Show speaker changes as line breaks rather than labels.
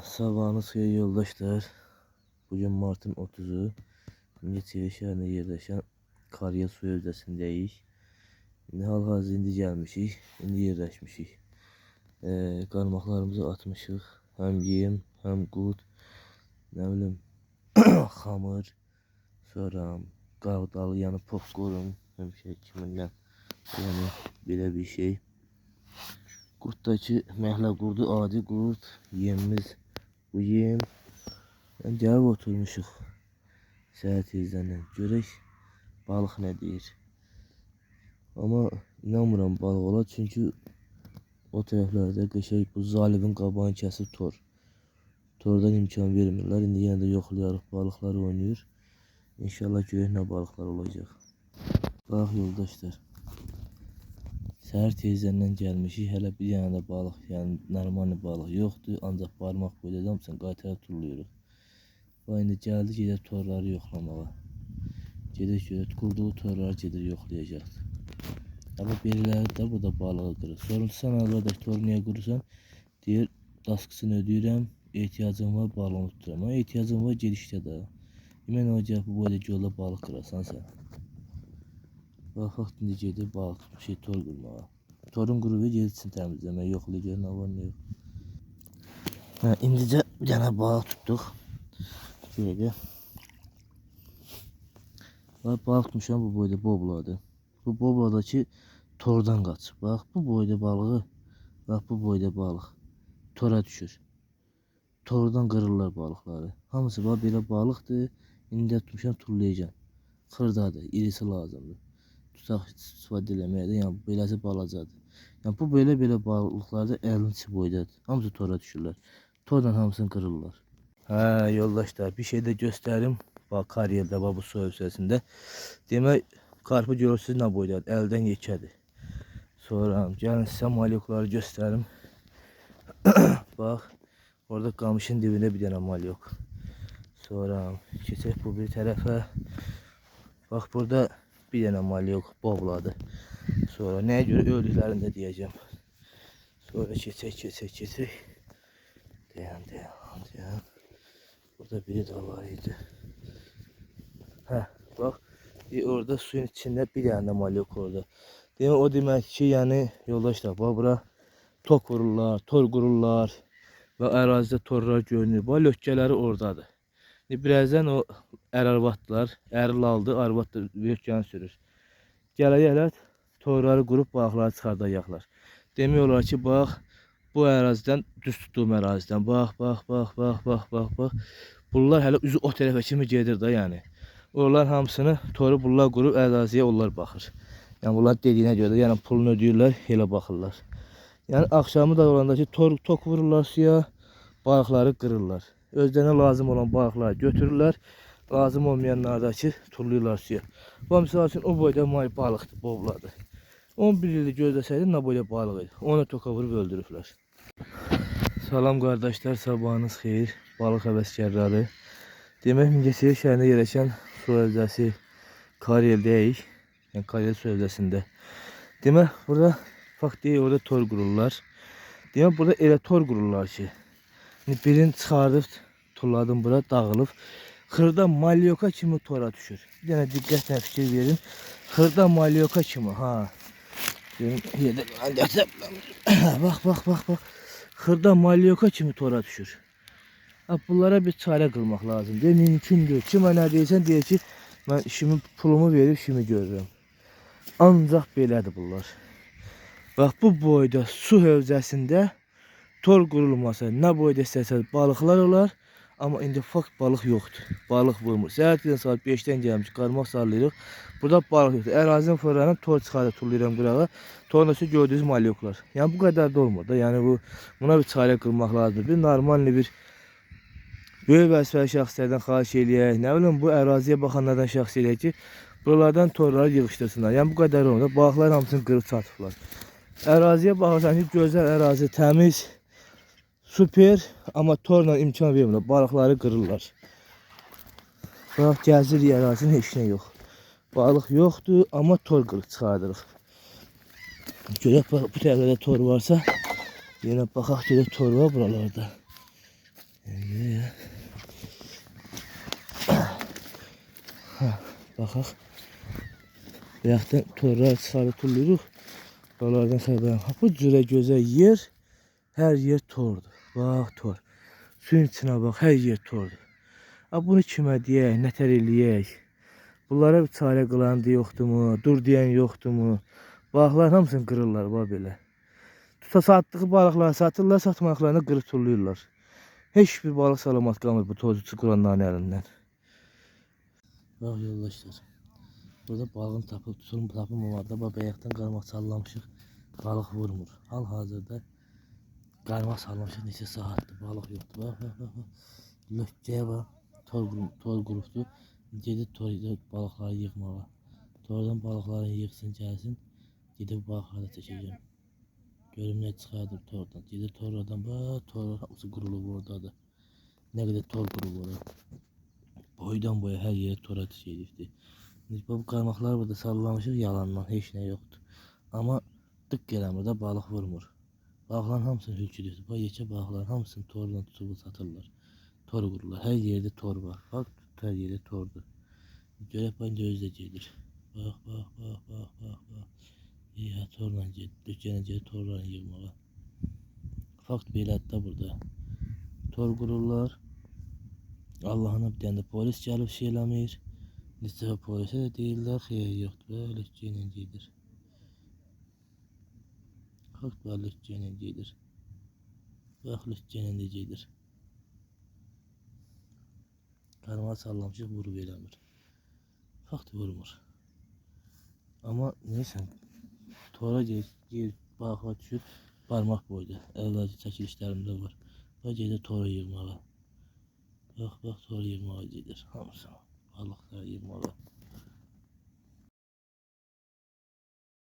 Sabahınız xeyir yoldaşlar. Bugün Mart'ın 30'u. Neçəli şəhərində yerləşən Karyel su hövzəsindəyik. İndi hal-hazırda indi gəlmişik. İndi yerləşmişik. Qarmaqlarımızı atmışıq. Həm yem, həm qut, nə bilim, xamır, sonra qağdalı, yəni popcorn, həmişə kiminlə, yəni belə bir şey. Qurtdakı məhlə qurdu, adi qurt, yemimiz bu yem. Yəni gəlib oturmuşuq. Səhər tezdən görək balıq nə deyir. Amma inanmıram balıq olar, çünki o tərəflərdə qəşəng bu zalivin qabağını kəsib tor. Tordan imkan vermirlər. İndi yenə də yoxlayarıq, balıqlar oynayır. İnşallah görək nə balıqlar olacaq. Bax yoldaşlar. Səhər tezdən gəlmişik. Hələ bir dənə də balıq, yəni normal balıq yoxdur. Ancaq barmaq boyda hamısını qaytarıb tullayırıq. Və indi gəldi gedək torları yoxlamağa. Gedək görək, qurduğu torları gedir yoxlayacaqdır. Amma biriləri də bu da balığı qırır. Sorulsan arkadaş, toru niyə qırırsan? Deyir, daskısını ödəyirəm, ehtiyacım var, balığını tuturam. Ama ehtiyacım var gedişdə də. Yemin olacaq bu boyda göldə balıq qırarsan sən. Bax, indi gedir balıq tutmuş, tor qırmağa. Torun qırıb gedilsin təmizləməyə, yoxlayacaq nə var nə yox. İndicə bir dənə balıq tutduq. Şöyle. Bak balıq tutmuşam bu boyda bobladı. Bu bobladakı tordan qaçıb. Bax bu boyda balığı, bax bu boyda balıq tora düşür. Tordan qırırlar balıqları. Hamısı bax belə balıqdır. İndi də tutmuşam tullayacağam. Xırdadır, irisi lazımdır. Tutaq istifadə eləməyə də, yəni beləsi balacadır. Yəni bu belə balıqlarda 50 boydadır. Hamısı tora düşürlər. Tordan hamısını qırırlar. Ha yoldaşlar, bir şey de gösterim. Bak Karyel'de bak bu su hövzəsində. Demək karpı görürsünüz nə boydadır, əldən yekədir. Sonra gəlin sizə malyokları gösterim. Bak orada qamışın dibində bir dənə malyok. Sonra keçək bu bir tərəfə. Bak burada bir dənə malyok bobladı. Sonra nəyə görə öldüklərini də deyəcəm. Sonra keçək. Dayan. Burada biri de var idi. Bak orada suyun içinde bir tane malyok orada. Demek o demek ki yani yoldaşlar bak bura tok vururlar, tor qururlar ve ərazidə torlar görünür. Bu lökkələri oradadır. Birazdan o arvatlar, əril aldı, arvat da lökkəni sürür. Gələcəklər torları qurub balıqları çıxardacaqlar. Demək olar ki bax bu ərazidən düz tutduğum ərazidən bax. Bunlar hələ üzü o tərəfə kimi gedir də yəni. Oralar hamısını toru bunlar qurub əraziyə onlar baxır. Yəni bunlar dediyinə görə də yəni pulunu ödəyirlər, elə baxırlar. Yəni axşamı da olanda ki tok vururlar suya, balıqları qırırlar. Özlərinə lazım olan balıqları götürürlər, lazım olmayanları da ki tullayırlar suya. Bu misal üçün o boyda balıqdır, bobladı. 11 ildir gözləsəydim nə boyda balıq idi. Onu toka vurub öldürüblər. Salam qardaşlar, sabahınız xeyir. Balıq həvəskarları. Demək Mingəçevir şəhərində yerləşən su hövzəsi Karyeldəyik. Yəni Karyel su hövzəsində. Demək burada fakt deyil, orada tor qururlar. Demək burada elə tor qururlar ki, birini çıxardıb tulladım bura, dağılıb. Xırda malyoka kimi tora düşür. Bir dənə diqqətlə fikir verin. Xırda malyoka kimi, ha. Bak. Xırda malyoka kimi tora düşür. Bunlara bir çare qılmaq lazımdır. Mümkündür. Kimə nə deyirsən deyir ki, mən işimi, pulumu verib işimi görürəm. Ancaq belədir bunlar. Bax bu boyda su hövzəsində tor qurulmasa, nə boyda istəsəz balıqlar olar. Amma indi fakt balıq yoxdur. Balıq vurmur. Səhər saat 5-dən gəlmiş, qarmaq sallayırıq. Burada balıq yoxdur. Ərazinin fırlanıb tor çıxarıb tullayıram qırağa. Torun üstü gördüyünüz malyoklar. Yəni bu qədər də olmur da. Yəni buna bir çarə qılmaq lazımdır. Bir normal bir böyük vəzifəli şəxslərdən xahiş eləyək. Nə bilim bu əraziyə baxanlardan şəxs eləyək ki, buralardan torları yığışdırsınlar. Yəni bu qədər olmur da. Balıqlar hamısını qırıb çatıblar. Əraziyə baxırsan ki, gözəl ərazi, təmiz, süper, amma torla imkan vermirlər. Balıqları qırırlar. Bax gəzirik ərazinin heç nə yox. Balıq yoxdur, amma tor qırıb çıxardırıq. Görək bu tərəfdə tor varsa, yenə baxaq görək tor var buralarda. Baxaq. Bayaqdan torlar çıxarıb tullayırıq. Onlardan xəbərim. Bu cürə gözəl yer, hər yer tordur. Bax tor. Suyun içinə bax, hər yer tordur. Bunu kimə deyək, nətər eləyək? Bunlara bir çarə qılan da yoxdurmu? Dur deyən yoxdurmu? Balıqlar hamısını qırırlar belə. Satdığı balıqları satırlar, satmaqlarını qırıb tullayırlar. Heç bir balıq salamat qalmır bu tozcu quranların əlindən. Bax yoldaşlar. Burada balığın tapılmamadı. Bax bayaqdan qarmaq sallamışıq. Balıq vurmur. Hal-hazırda qarmaq sallamışıq. Neçə saatdir balıq yoxdur. Bax. Lökkəyə bax. Tor qurubdur. Gedib balıqları yığmağa. Tordan balıqları yığsın, gəlsin. Gedib balıqları çəkəcəm. Görüm nə çıxardır tordan. Gedib tordan bax. Torlar hamısı qurulub oradadır. Nə qədər tor qurub orada. Boydan boya hər yerə tora düşəcəkdir. Bu qarmaqları burada sallamışıq yalandan. Heç nə yoxdur. Amma tık eləmir də balıq vurmur. Balıqların hamısını hülküdür. Bax yekə balıqların hamısını torla tutub satırlar. Tor qururlar. Hər yerdə tor var. Bax hər yerdə tordur. Görək bax indi özü də gedir. Bax. Ya torla gedir. Yenə gedir torlarını yığmağa. Fakt belədir də burada. Tor qururlar. Allah'ına bir tane de polis gəlib şey eləmir. Neçə polisə də deyirlər, xeyir yoxdur. Böyle yenə gedir. Fakt böyle yenə gedir. Bax yenə də gedir. Qarmağa sallamışıq, vurub eləmir. Fakt vurmur. Amma neysə, tora gel balıqlar düşür, parmaq boyda. Əvvəlki çəkilişlərimdə var. Bax gedir tora yığmağa. Bax tora yığmağa gedir hamısı. Balıqlar yığmağa.